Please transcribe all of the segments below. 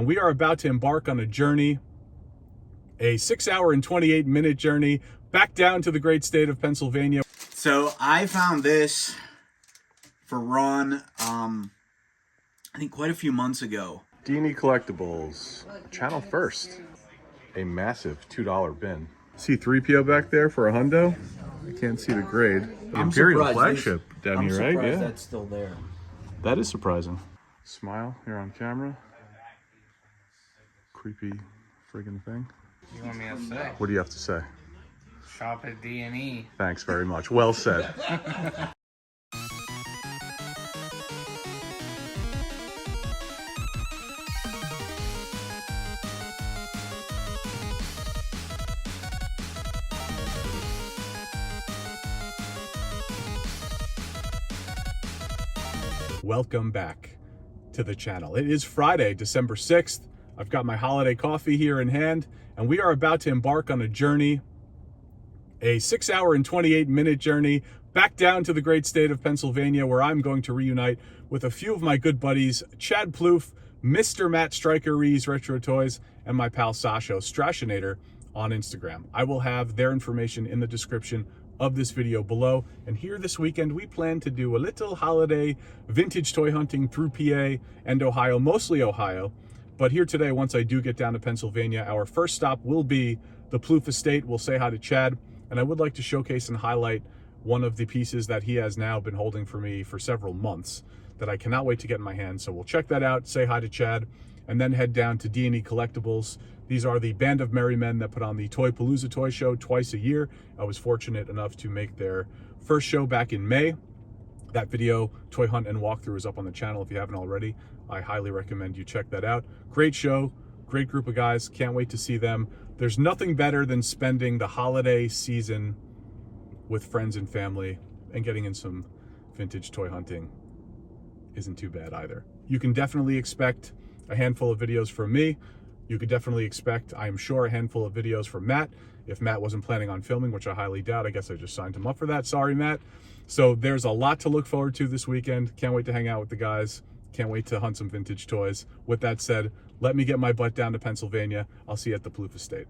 and we are about to embark on a journey, a 6-hour and 28-minute journey back down to the great state of Pennsylvania. So I found this for Ron, I think quite a few months ago. D and E Collectibles, channel first. A massive $2 bin. See 3PO back there for a hundo? I can't see the grade. The Imperial flagship down here, right? Yeah. That's still there. That is surprising. Smile here on camera. Creepy friggin' thing. You want me to say? What do you have to say? Shop at D and E. Thanks very much. Well said. Welcome back to the channel. It is Friday, December 6th. I've got my holiday coffee here in hand, and we are about to embark on a journey, a 6-hour and 28-minute journey back down to the great state of Pennsylvania, where I'm going to reunite with a few of my good buddies, Chad Plof, Mr. Matt Stryker Rees Retro Toys, and my pal Sasho Strashinator on Instagram. I will have their information in the description of this video below. And here this weekend, we plan to do a little holiday vintage toy hunting through PA and Ohio, mostly Ohio. But here today, once I do get down to Pennsylvania, our first stop will be the Plof estate. We'll say hi to Chad, and I would like to showcase and highlight one of the pieces that he has now been holding for me for several months that I cannot wait to get in my hands. So we'll check that out, say hi to Chad, and then head down to D and E Collectibles. These are the band of merry men that put on the Toy Palooza toy show twice a year. I was fortunate enough to make their first show back in May. That video, toy hunt and walkthrough, is up on the channel. If you haven't already, I highly recommend you check that out. Great show, great group of guys. Can't wait to see them. There's nothing better than spending the holiday season with friends and family, and getting in some vintage toy hunting isn't too bad either. You can definitely expect a handful of videos from me. You could definitely expect, I am sure, a handful of videos from Matt. If Matt wasn't planning on filming, which I highly doubt, I guess I just signed him up for that. Sorry, Matt. So there's a lot to look forward to this weekend. Can't wait to hang out with the guys. Can't wait to hunt some vintage toys. With that said, let me get my butt down to Pennsylvania. I'll see you at the Plof estate.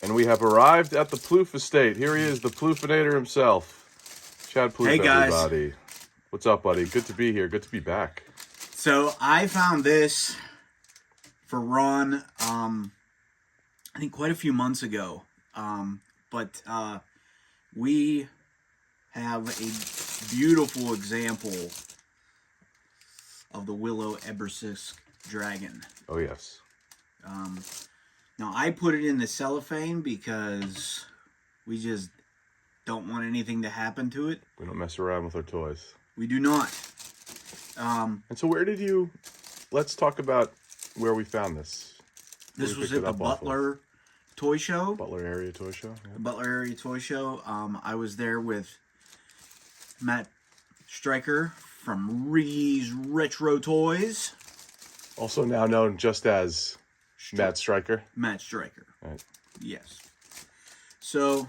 And we have arrived at the Plof estate. Here he is, the Plofinator himself. Chad Plof, Hey, guys. everybody. What's up, buddy? Good to be here. Good to be back. So I found this for Ron, I think quite a few months ago. But we have a beautiful example of the Willow Ebersisk dragon. Oh, yes. Now, I put it in the cellophane because we just don't want anything to happen to it. We don't mess around with our toys. We do not. And so where did you... Let's talk about where we found this. This was at the Butler Toy Show. Butler Area Toy Show? Yeah. Butler Area Toy Show. I was there with Matt Stryker from Rees Retro Toys. Also now known just as Matt Stryker. Matt Stryker. Right. Yes. So,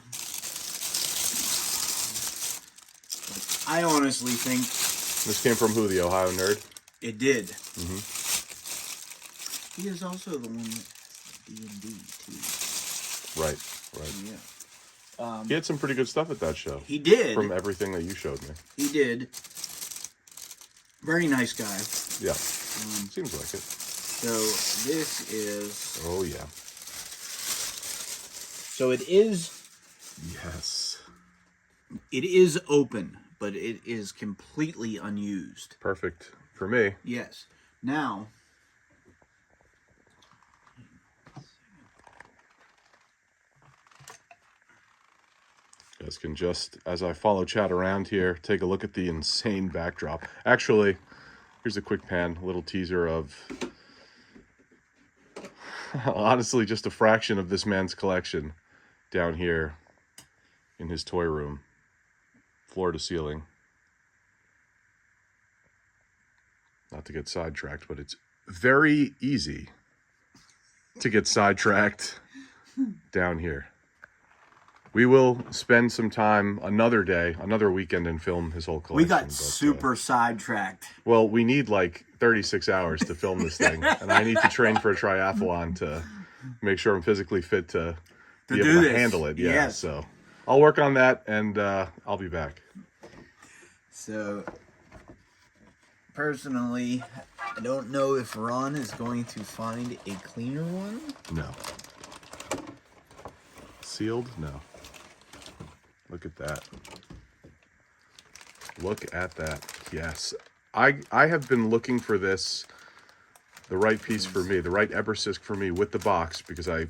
I honestly think... This came from who, the Ohio nerd? It did. Mm-hmm. He is also the one that D&D, too. Right. Yeah. He had some pretty good stuff at that show. He did. From everything that you showed me. He did. Very nice guy. Yeah. Seems like it. So this is... Oh, yeah. So it is... Yes. It is open, but it is completely unused. Perfect for me. Yes. Now... You guys can just, as I follow Chad around here, take a look at the insane backdrop. Actually, here's a quick pan, a little teaser of, honestly, just a fraction of this man's collection down here in his toy room, floor to ceiling. Not to get sidetracked, but it's very easy to get sidetracked down here. We will spend some time another day, another weekend, and film his whole collection. We got super sidetracked. Well, we need like 36 hours to film this thing, and I need to train for a triathlon to make sure I'm physically fit to be able to handle it. Yeah, yes. So I'll work on that, and I'll be back. So, personally, I don't know if Ron is going to find a cleaner one. No. Sealed? No. Look at that. Look at that. Yes. I have been looking for this, the right piece for me, the right Ebersisk for me with the box, because I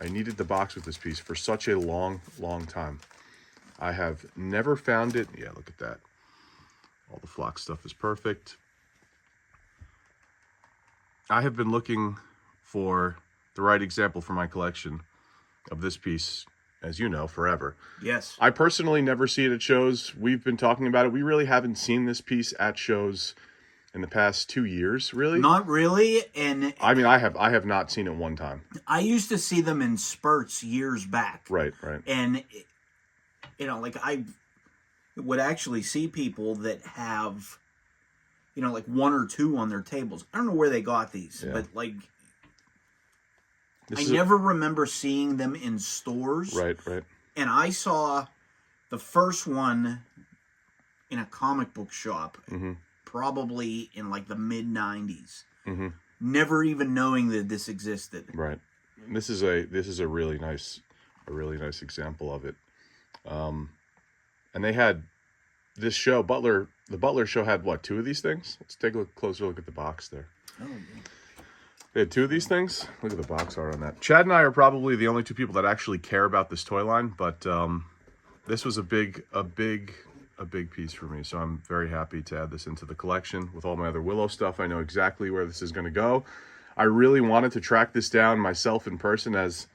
needed the box with this piece for such a long, long time. I have never found it. Yeah, look at that. All the flock stuff is perfect. I have been looking for the right example for my collection of this piece, as you know, forever. Yes. I personally never see it at shows. We've been talking about it. We really haven't seen this piece at shows in the past 2 years, really. Not really, and I mean, I have not seen it one time. I used to see them in spurts years back. Right, right. And, you know, like I would actually see people that have, you know, like one or two on their tables. I don't know where they got these, but like, I never remember seeing them in stores. Right, right. And I saw the first one in a comic book shop, probably in like the mid-90s. Never even knowing that this existed. Right. This is a really nice example of it. And they had this show, the Butler show had what, 2 of these things? Let's take a closer look at the box there. Oh, They had 2 of these things. Look at the box art on that. Chad and I are probably the only 2 people that actually care about this toy line, but this was a big piece for me. So I'm very happy to add this into the collection. With all my other Willow stuff, I know exactly where this is going to go. I really wanted to track this down myself in person, as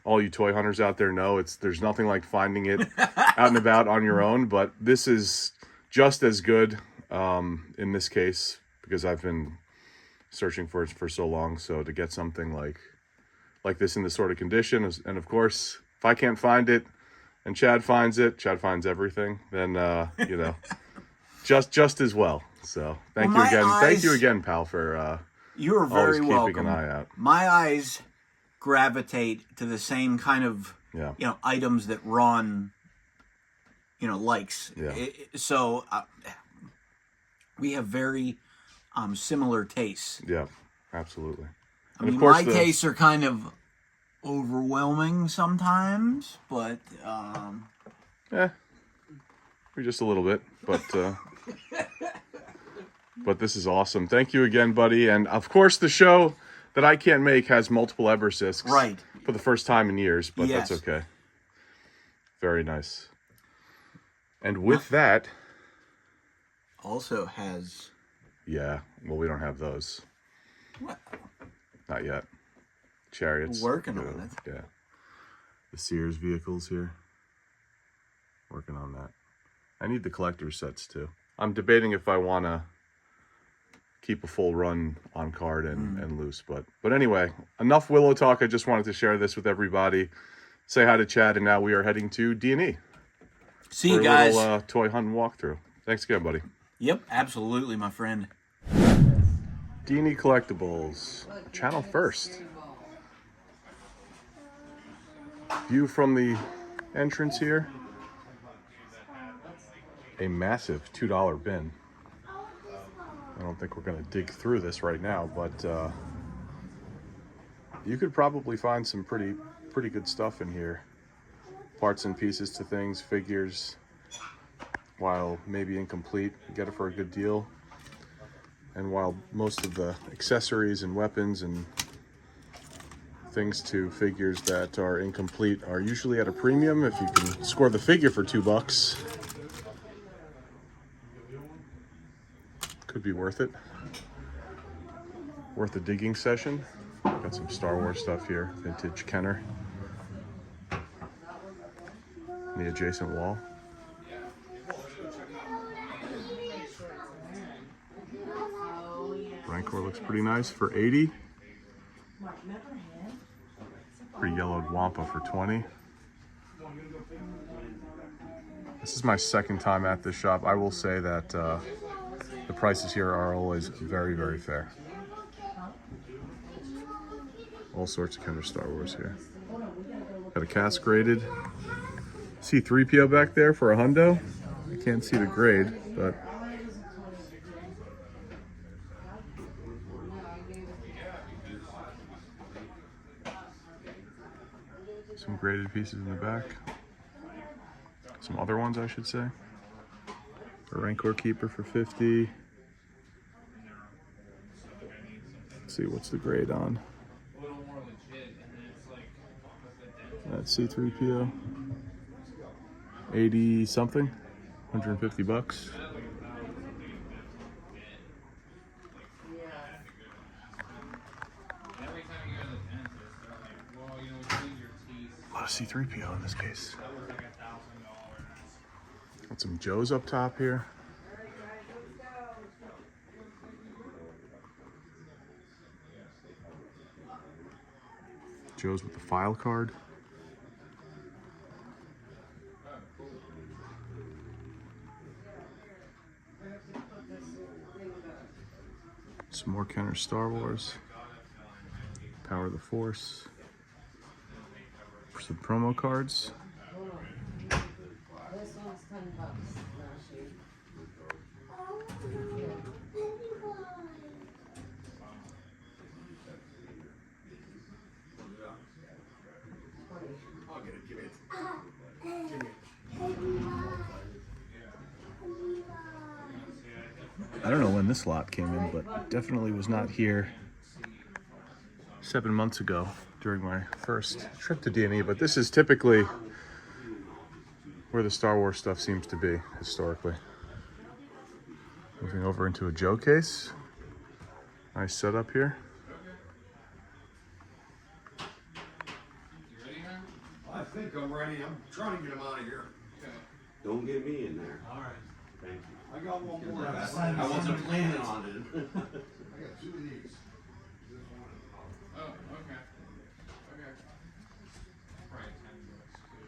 all you toy hunters out there know. There's nothing like finding it out and about on your own, but this is just as good in this case, because I've been searching for it for so long. So to get something like this in this sort of condition, and of course, if I can't find it and Chad finds everything, then you know, just as well. So thank you again, pal, for you are very always welcome. keeping an eye out. My eyes gravitate to the same kind of items that Ron likes. Yeah. So we have very similar tastes. Yeah, absolutely. I mean, my tastes are kind of overwhelming sometimes, but we're just a little bit, but but this is awesome. Thank you again, buddy. And of course, the show that I can't make has multiple Ebersisks, right, for the first time in years, but yes, that's okay. Very nice. And with that, also has. Yeah, well, we don't have those. What? Not yet. Chariots. Working on it. Yeah. The Sears vehicles here. Working on that. I need the collector's sets too. I'm debating if I want to keep a full run on card and loose. But anyway, enough Willow talk. I just wanted to share this with everybody. Say hi to Chad, and now we are heading to D and E. See you guys. A little toy hunt and walkthrough. Thanks again, buddy. Yep, absolutely, my friend. D and E Collectibles, channel first. View from the entrance here. A massive $2 bin. I don't think we're going to dig through this right now, but you could probably find some pretty good stuff in here. Parts and pieces to things, figures, while maybe incomplete, you get it for a good deal. And while most of the accessories and weapons and things to figures that are incomplete are usually at a premium, if you can score the figure for $2, could be worth it. Worth a digging session. Got some Star Wars stuff here, vintage Kenner. The adjacent wall. Rancor looks pretty nice for $80. Pretty yellowed Wampa for $20. This is my second time at this shop. I will say that the prices here are always very, very fair. All sorts of kind of Star Wars here. Got a castrated C-3PO back there for a hundo. I can't see the grade, but some graded pieces in the back. Some other ones, I should say. A Rancor Keeper for 50. Let's see, what's the grade on? That's C-3PO. 80 something, 150 bucks. A lot of C-3PO in this case. Got some Joes up top here. Joes with the file card. Some more Kenner Star Wars. Power of the Force. Some promo cards. This one's $10 last year. I don't know when this lot came in, but it definitely was not here 7 months ago during my first trip to D and E. But this is typically where the Star Wars stuff seems to be historically. Moving over into a Joe case. Nice setup here. I think I'm ready. I'm trying to get him out of here. Don't get me in there. All right. Thank you. I got one more. I wasn't planning on it. I got 2 of these. Oh, okay. Okay. Probably $10 too.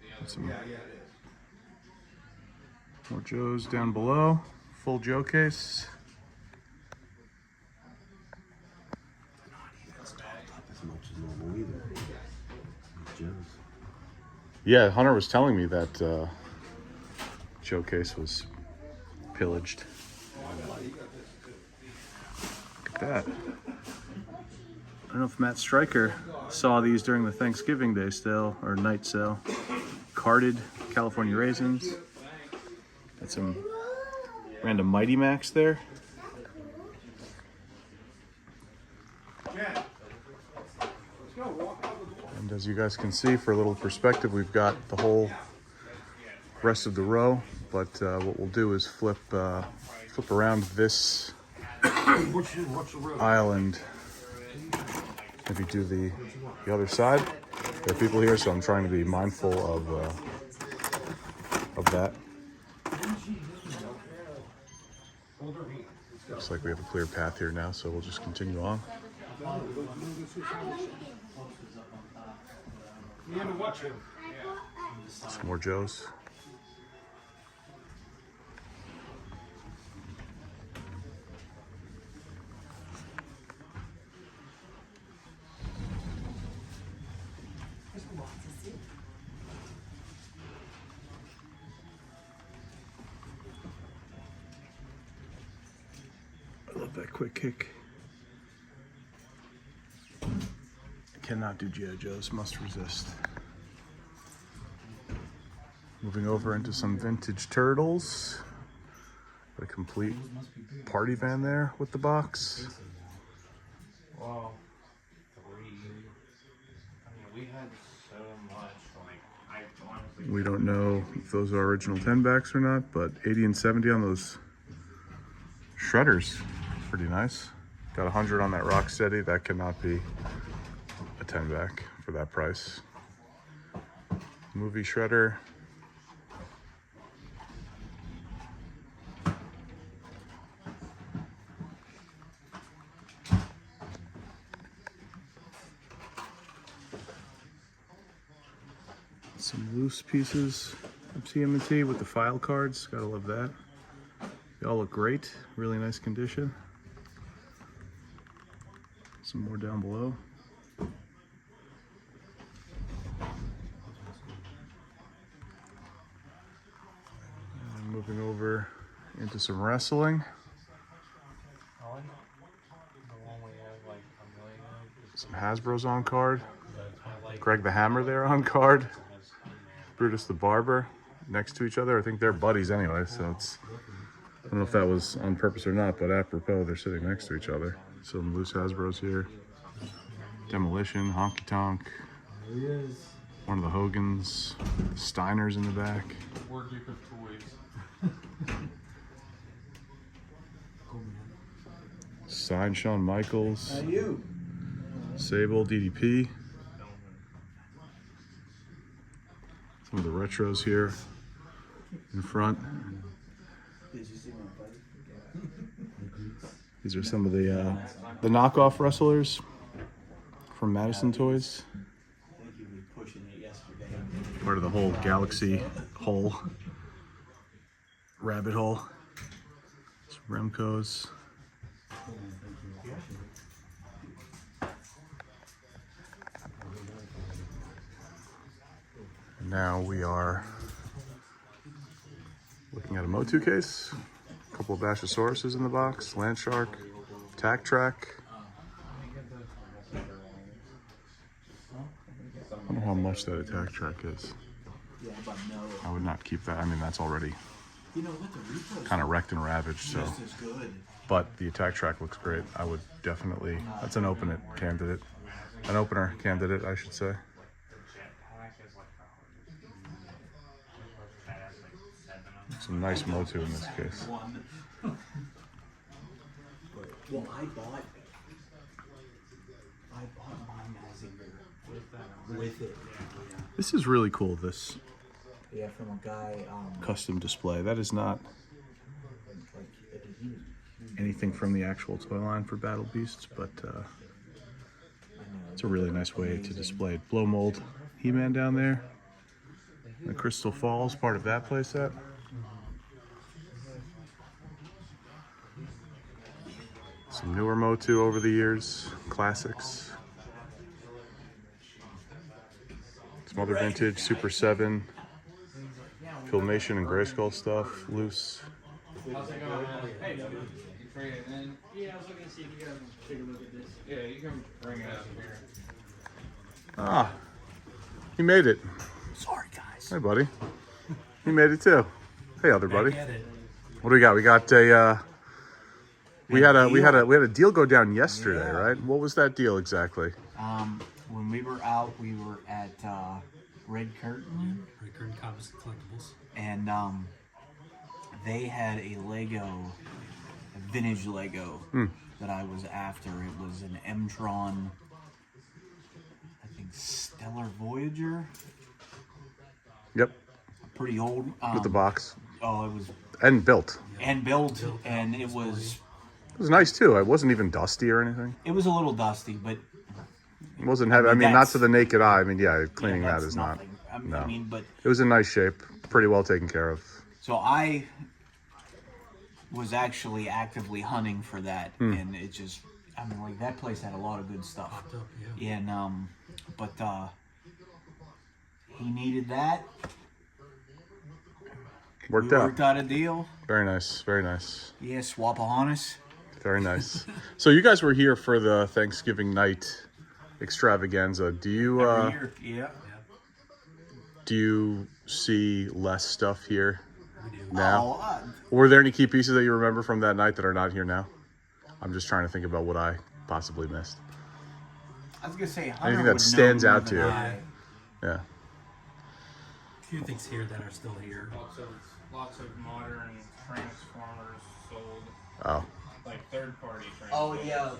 The other Yeah, it is. More Joes down below. Full Joe case. As much as normal either. Joe's. Yeah, Hunter was telling me that Joe case was pillaged. Look at that. I don't know if Matt Stryker saw these during the Thanksgiving Day sale or night sale. Carded California raisins. Got some random Mighty Max there. And as you guys can see, for a little perspective, we've got the whole rest of the row. But what we'll do is flip around this aisle and maybe do the other side. There are people here, so I'm trying to be mindful of that. Looks like we have a clear path here now, so we'll just continue on. Some more Joes. I love that quick kick. Cannot do G.I. Joes, must resist. Moving over into some vintage Turtles. Got a complete party van there with the box. Well, 3. I mean, we had so much, like, I honestly... We don't know if those are original 10 backs or not, but 80 and 70 on those shredders. Pretty nice. Got 100 on that Rocksteady. That cannot be a 10 back for that price. Movie shredder. Some loose pieces of TMNT with the file cards. Gotta love that. They all look great. Really nice condition. Some more down below. And moving over into some wrestling. Some Hasbro's on card. Greg the Hammer there on card. Brutus the Barber next to each other. I think they're buddies anyway, so it's, I don't know if that was on purpose or not, but apropos, they're sitting next to each other. Some loose Hasbro's here. Demolition, Honky Tonk. One of the Hogans. Steiners in the back. Work of toys. Signed Shawn Michaels. Sable, DDP. Some of the retros here in front. These are some of the knockoff wrestlers from Madison Toys. Part of the whole Galaxy hole, rabbit hole. Some Remcos. Now we are looking at a Motu case, a couple of Bashosauruses in the box, Landshark, Tack Track. I wonder how much that Attack Track is. I would not keep that. I mean, that's already kind of wrecked and ravaged, so. But the Attack Track looks great. I would definitely, that's an opener candidate, I should say. Some nice Motu in this case. Well, I bought mine as with it. This is really cool, this Yeah, from a guy. custom display. That is not anything from the actual toy line for Battle Beasts, but it's a really nice way to display it. Blow mold He-Man down there. The Crystal Falls, part of that playset. Some newer Motu over the years, classics. Some other vintage, Super 7, Filmation and Grayskull stuff, loose. How's it going, man? Hey, you traded in? Yeah, I was looking to see if you guys would take a look at this. Yeah, you can bring it up here. Ah, he made it. Sorry, guys. Hey, buddy. He made it too. Hey, other buddy. What do we got? We got a. We had a deal go down yesterday, right? What was that deal exactly? When we were out, we were at Red Curtain. Red Curtain Comics and Collectibles. And they had a vintage Lego that I was after. It was an M-Tron, I think Stellar Voyager. Yep. Pretty old. With the box. Oh, it was. And built. And built, and it was. It was nice too. It wasn't even dusty or anything. It was a little dusty, but. It wasn't heavy. I mean, not to the naked eye. I mean, yeah, cleaning that is nothing. not. I mean, but it was in nice shape. Pretty well taken care of. So I was actually actively hunting for that, and it just, I mean, like that place had a lot of good stuff. Yeah. And but he needed that. Worked out a deal. Very nice. Very nice. Yeah, Swapahonis. Very nice. So you guys were here for the Thanksgiving night extravaganza. Do you Every year. Yeah. do you see less stuff here now? Oh, Were there any key pieces that you remember from that night that are not here now? I'm just trying to think about what I possibly missed. I was gonna say Hunter Anything that would stands know more out to than you? I. Yeah. A few things here that are still here. Lots of modern Transformers sold, Oh. like third-party Oh Transformers. yeah,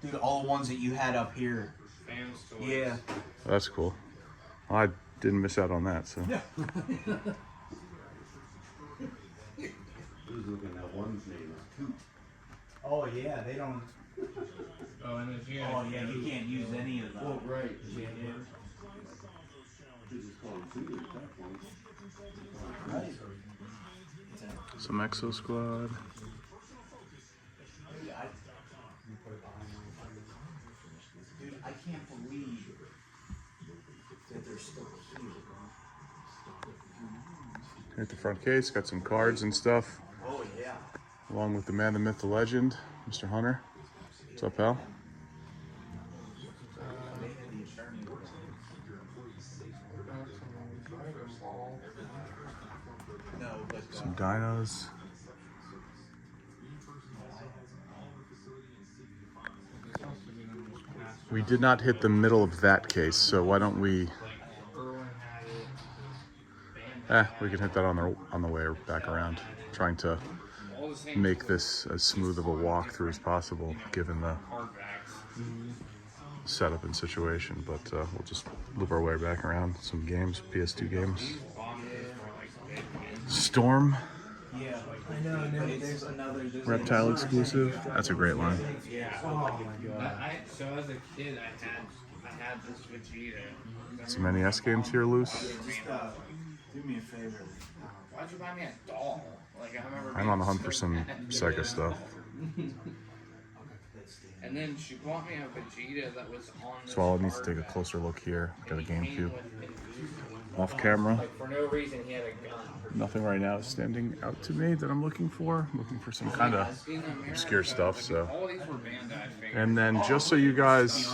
dude, all the ones that you had up here. Fans toys. Yeah. That's cool. Well, I didn't miss out on that, so. Who's looking at one's name is two. Oh yeah, they don't. Oh, and if you Oh yeah, you can't use any of them. Oh, right. Some Exo Squad. Dude, I can't believe that they're still here. Here at the front case, got some cards and stuff. Oh, yeah. Along with the man, the myth, the legend, Mr. Hunter. What's up, pal? Some dinos. We did not hit the middle of that case, so why don't we... we can hit that on the way back around. Trying to make this as smooth of a walkthrough as possible, given the setup and situation. But we'll just loop our way back around. Some games, PS2 games. Storm. Yeah, I know. There's another. Reptile exclusive. That's a great line. Yeah. So as a kid, I had this Vegeta. Some NES games here loose. Just do me a favor. Why'd you buy me a doll? Like I remember. I'm on the hunt for some Sega stuff. And then she bought me a Vegeta that was on. Swallow needs to take a closer look here. Got a GameCube. Off camera. Like for no reason, he had a gun. Nothing right now is standing out to me that I'm looking for. I'm looking for some kind of obscure stuff. So, All these were Bandai figures. and then just so you guys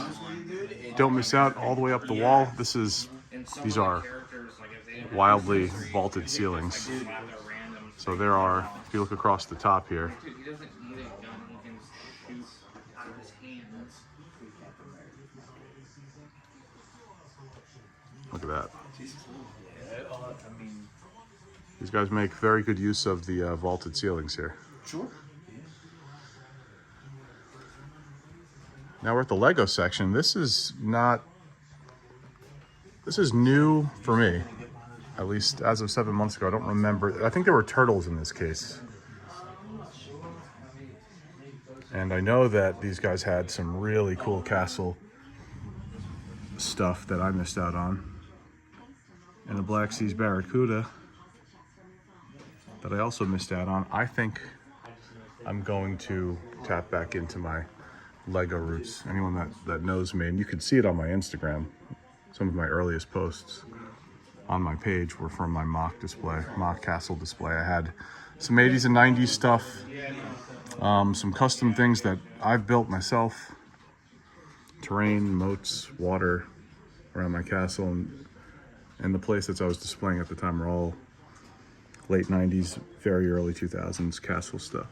don't miss out, all the way up the wall, these are wildly vaulted ceilings. So there are, if you look across the top here, Dude, he doesn't need a gun. He can shoot with his hands. look at that. These guys make very good use of the vaulted ceilings here. Sure. Now we're at the Lego section. This is new for me, at least as of 7 months ago. I don't remember. I think there were turtles in this case. And I know that these guys had some really cool castle stuff that I missed out on. And a Black Seas Barracuda that I also missed out on. I think I'm going to tap back into my Lego roots. Anyone that knows me, and you can see it on my Instagram, some of my earliest posts on my page were from my mock castle display. I had some 80s and 90s stuff, some custom things that I've built myself, terrain, moats, water around my castle, and the place that I was displaying at the time were all late 90s, very early 2000s castle stuff.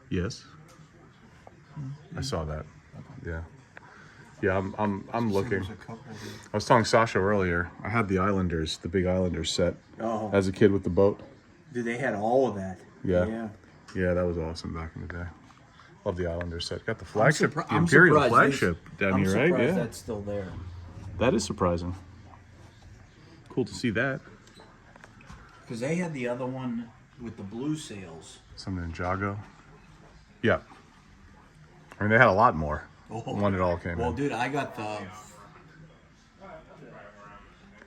Yes, I saw that. Yeah, I'm looking. I was telling Sasha earlier. I had the Islanders, the big Islanders set as a kid with the boat. Dude, they had all of that. Yeah, that was awesome back in the day. Love the Islanders set. Got the flagship, the I'm Imperial surprised flagship down here, right? Yeah, That's still there. that is surprising. Cool to see that. Because they had the other one with the blue sails. Some Ninjago. Yeah. I mean, they had a lot more when it all came Well, in. dude, I got the.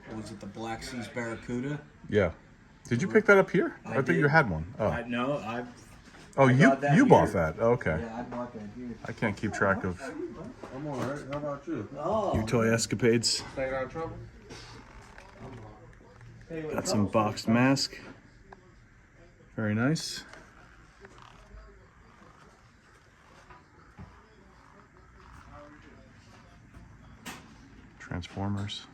What was it, the Black Seas Barracuda? Yeah. Did you pick that up here? I thought did. you had one. Oh, I you got that bought here. that. Okay. Yeah, I bought that here. I can't keep track of I'm all right. How about you? Oh. your toy escapades. Stay out of trouble. Got some boxed mask. Very nice. Transformers.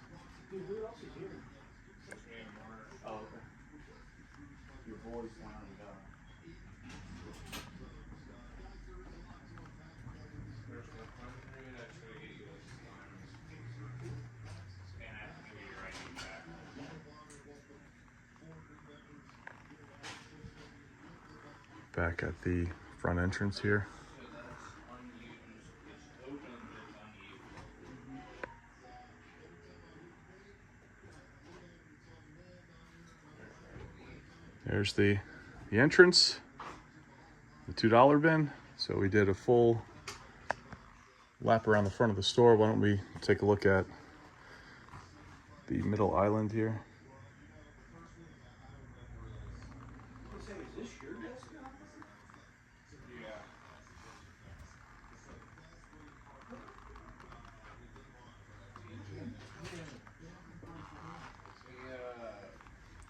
Back at the front entrance here. There's the entrance, the $2 bin. So we did a full lap around the front of the store, why don't we take a look at the middle island here.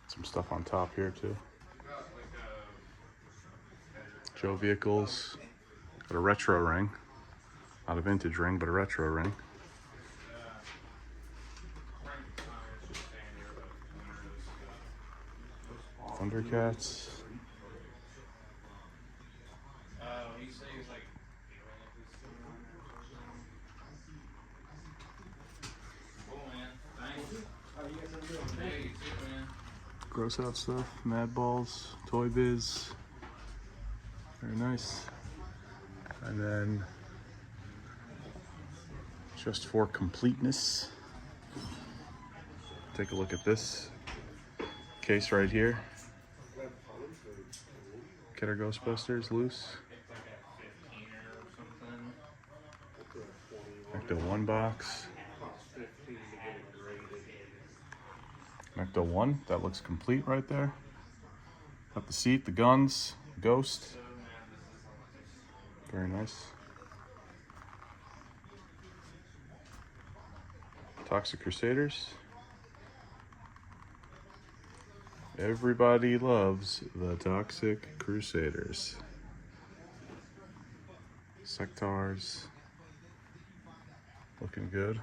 Some stuff on top here too. Joe vehicles. Got a retro ring. Not a vintage ring, but a retro ring. Thundercats. Gross out stuff, Mad Balls, Toy Biz. Very nice. And then, just for completeness, take a look at this case right here. Kidder Ghostbusters loose. Ecto 1 box. Ecto 1, that looks complete right there. Got the seat, the guns, Ghost. Very nice. Toxic Crusaders. Everybody loves the Toxic Crusaders. Sectars. Looking good.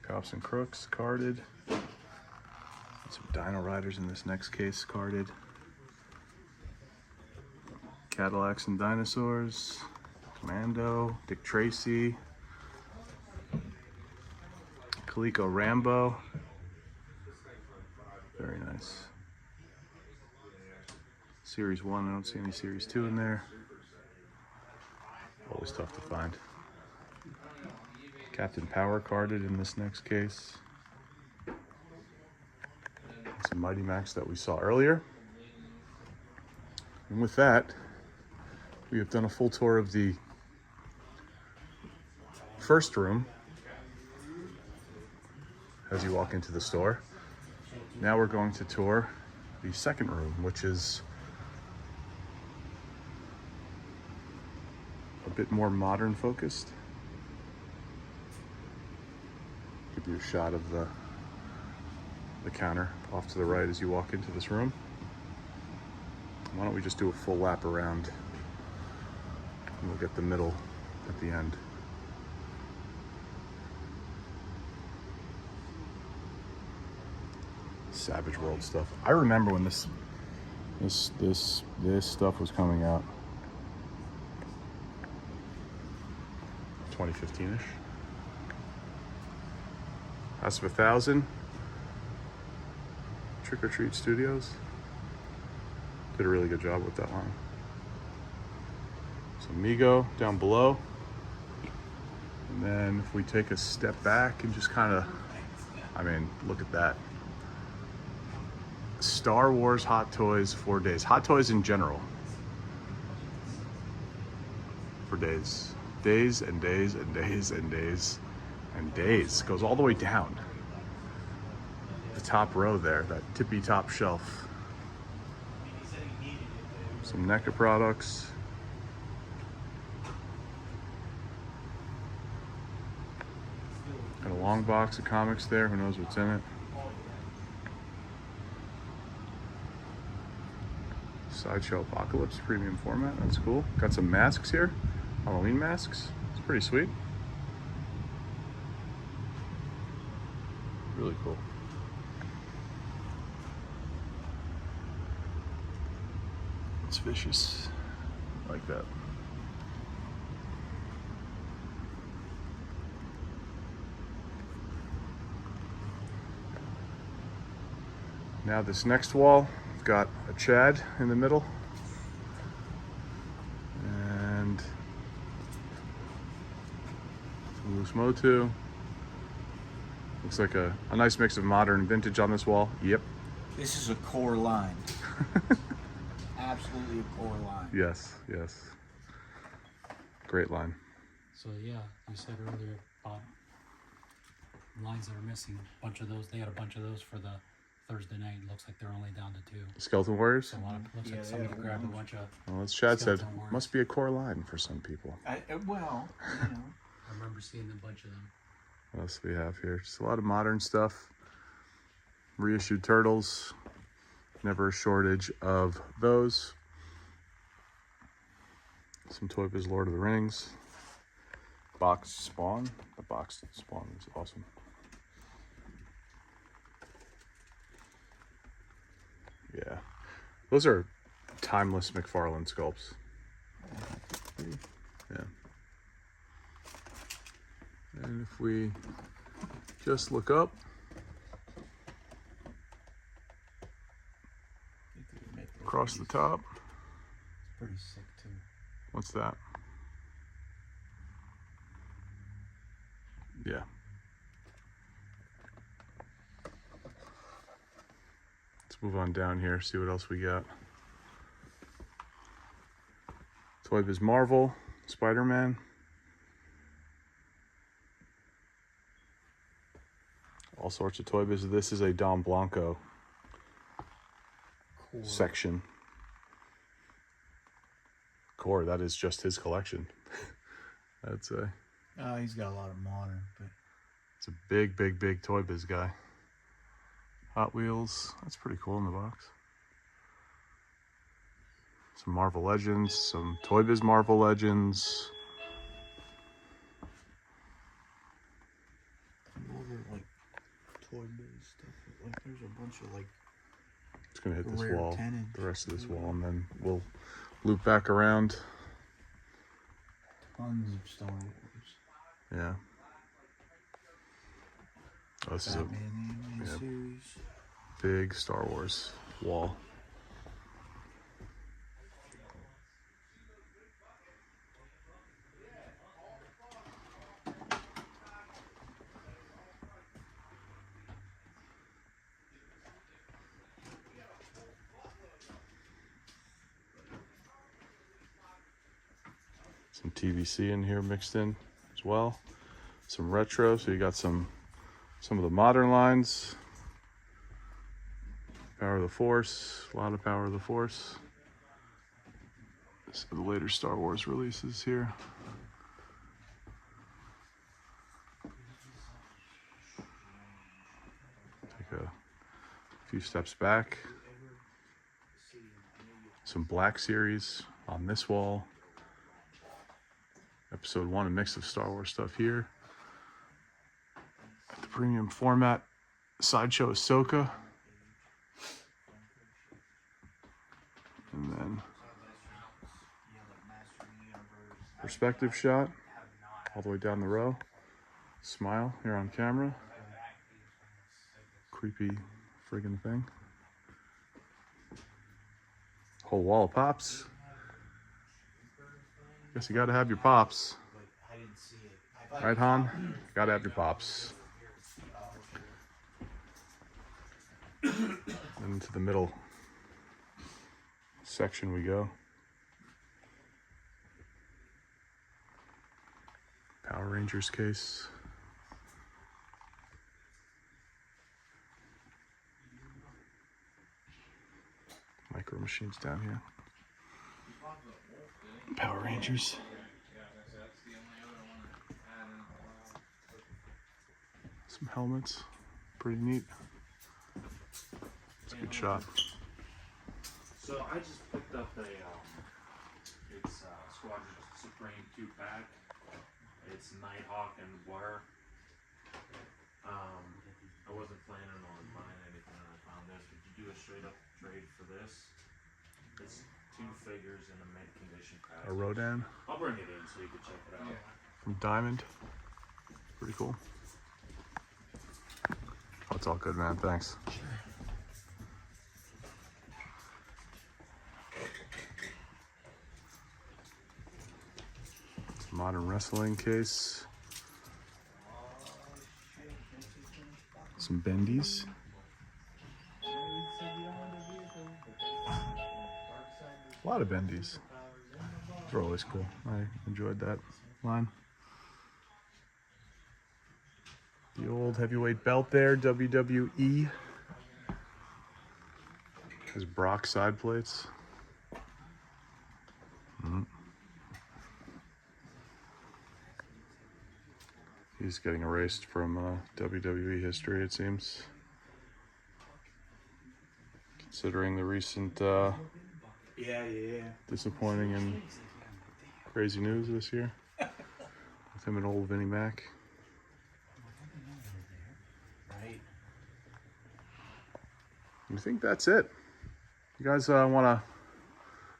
Cops and Crooks, carded. Some Dino Riders in this next case, carded. Cadillacs and Dinosaurs. Commando, Dick Tracy. Coleco Rambo. Very nice. Series 1, I don't see any Series 2 in there. Always tough to find. Captain Power carded in this next case. Some Mighty Max that we saw earlier. And with that, we have done a full tour of the first room as you walk into the store. Now we're going to tour the second room, which is a bit more modern focused. Give you a shot of the counter off to the right as you walk into this room. Why don't we just do a full lap around and we'll get the middle at the end. Savage World stuff. I remember when this stuff was coming out. 2015-ish. House of 1,000. Trick or Treat Studios. Did a really good job with that line. Some Mego down below. And then if we take a step back and just kind of, I mean, look at that. Star Wars Hot Toys for days. Hot Toys in general. For days. Days and days and days and days and days. Goes all the way down. The top row there, that tippy top shelf. Some NECA products. Got a long box of comics there, who knows what's in it. Sideshow Apocalypse premium format, that's cool. Got some masks here, Halloween masks. It's pretty sweet. Really cool. It's vicious, like that. Now this next wall, we've got a Chad in the middle. And some Loose Motu. Looks like a nice mix of modern and vintage on this wall. Yep. This is a core line. Absolutely a core line. Yes, yes. Great line. So yeah, you said earlier about lines that are missing. A bunch of those. They had a bunch of those for the Thursday night. Looks like they're only down to 2. Skeleton Warriors? So a lot of, looks Yeah, like they somebody have a grabbed a bunch. bunch of. Well, as Chad said, Skeleton Warriors. must be a core line for some people. Well, you know. I remember seeing a bunch of them. What else do we have here? Just a lot of modern stuff. Reissued Turtles. Never a shortage of those. Some Toy Biz Lord of the Rings. Boxed Spawn. The boxed Spawn is awesome. Yeah. Those are timeless McFarlane sculpts. Yeah. And if we just look up, across the top, It's pretty sick too. what's that? Yeah. Let's move on down here, see what else we got. Toy Biz Marvel, Spider-Man. All sorts of Toy Biz. This is a Dom Blanco section. Core, that is just his collection. That's a... He's got a lot of modern, but It's a big, big, big Toy Biz guy. Hot Wheels, that's pretty cool in the box. Some Marvel Legends, some Toy Biz Marvel Legends. Marvel, like Toy Biz stuff. Like there's a bunch of like It's gonna hit this rare wall, 10-inch. the rest of this wall, and then we'll loop back around. Tons of Star Wars. Yeah. Oh, this is a Batman the Animated Series. big Star Wars wall. Some TVC in here mixed in as well. Some retro, so you got some of the modern lines. Power of the Force, a lot of Power of the Force. Some of the later Star Wars releases here. Take a few steps back. Some Black Series on this wall. Episode 1, a mix of Star Wars stuff here. The premium format, Sideshow Ahsoka. And then perspective shot all the way down the row. Smile here on camera. Creepy friggin' thing. Whole wall of pops. Guess you gotta have your pops. Right, Han? Gotta have your pops. Into the middle section we go. Power Rangers case. Micro Machines down here. Power Rangers. Some helmets. Pretty neat. It's a good shot. So I just picked up a, it's Squadron Supreme 2-pack. It's Nighthawk and Blur. I wasn't planning on buying anything when I found this. Would you do a straight up trade for this? It's 2 figures in a mint condition pack. A Rodan I'll bring it in so you can check it out. from Diamond. Pretty cool. Oh, it's all good, man. Thanks. Modern wrestling case. Some bendies. A lot of bendies. They're always cool. I enjoyed that line. The old heavyweight belt there, WWE. His Brock side plates. He's getting erased from WWE history, it seems. Considering the recent disappointing and crazy news this year with him and old Vinnie Mac. Right. I think that's it. You guys want to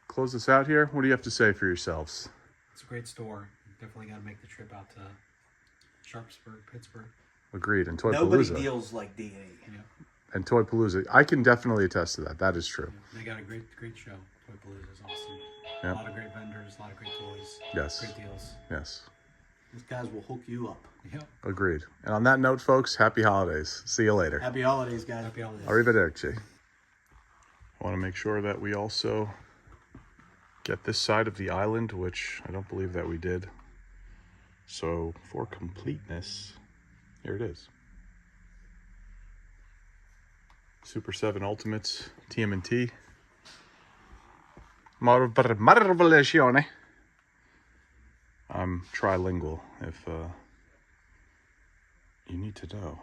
close this out here? What do you have to say for yourselves? It's a great store. Definitely got to make the trip out to Sharpsburg, Pittsburgh. Agreed. And Toy Nobody Palooza. deals like D&E. Yeah. And Toy Palooza. I can definitely attest to that. That is true. They got a great show. Toy Palooza is awesome. Yep. A lot of great vendors, a lot of great toys. Yes. Great deals. Yes. These guys will hook you up. Yep. Agreed. And on that note, folks, happy holidays. See you later. Happy holidays, guys. Happy holidays. Arrivederci. I want to make sure that we also get this side of the island, which I don't believe that we did. So for completeness, here it is. Super 7 Ultimates, TMNT. Marvelation. I'm trilingual, if you need to know.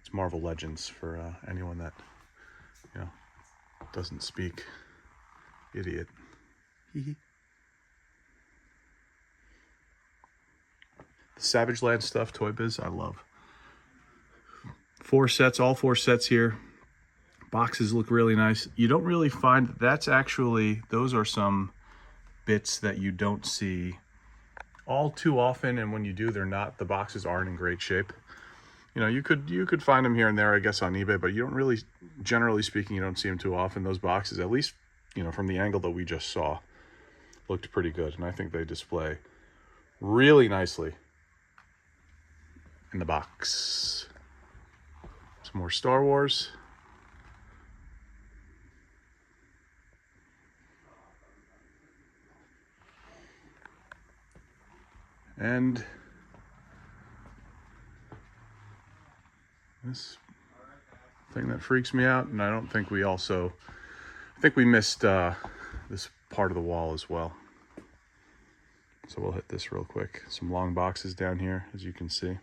It's Marvel Legends for anyone that, you know, doesn't speak. Idiot. The Savage Land stuff, Toy Biz, I love. 4 sets, all 4 sets here. Boxes look really nice. You don't really find, that's actually, those are some bits that you don't see all too often, and when you do, they're not, the boxes aren't in great shape. You know, you could find them here and there, I guess, on eBay, but you don't really, generally speaking, you don't see them too often. Those boxes, at least, you know, from the angle that we just saw, looked pretty good, and I think they display really nicely in the box. Some more Star Wars. And this thing that freaks me out, and I don't think we also, I think we missed this part of the wall as well. So we'll hit this real quick. Some long boxes down here, as you can see.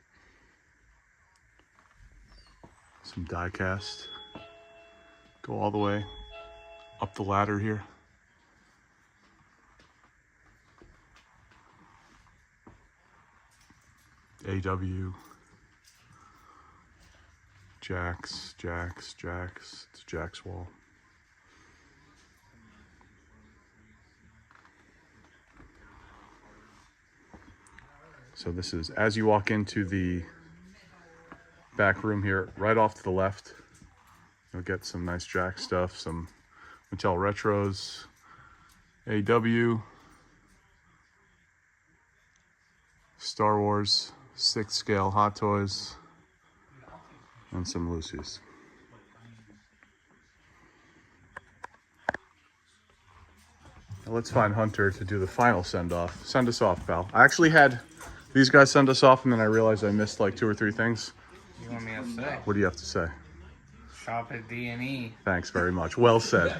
Some die cast. Go all the way up the ladder here. AW. Jax. It's Jax wall. So this is, as you walk into the back room here, right off to the left, you'll get some nice Jax stuff, some Mattel Retros, AW, Star Wars, 6th scale Hot Toys, and some Lucy's. Now let's find Hunter to do the final send-off. Send us off, pal. I actually had these guys send us off, and then I realized I missed like 2 or 3 things. You want me to say? What do you have to say? Shop at D and E. Thanks very much. Well said.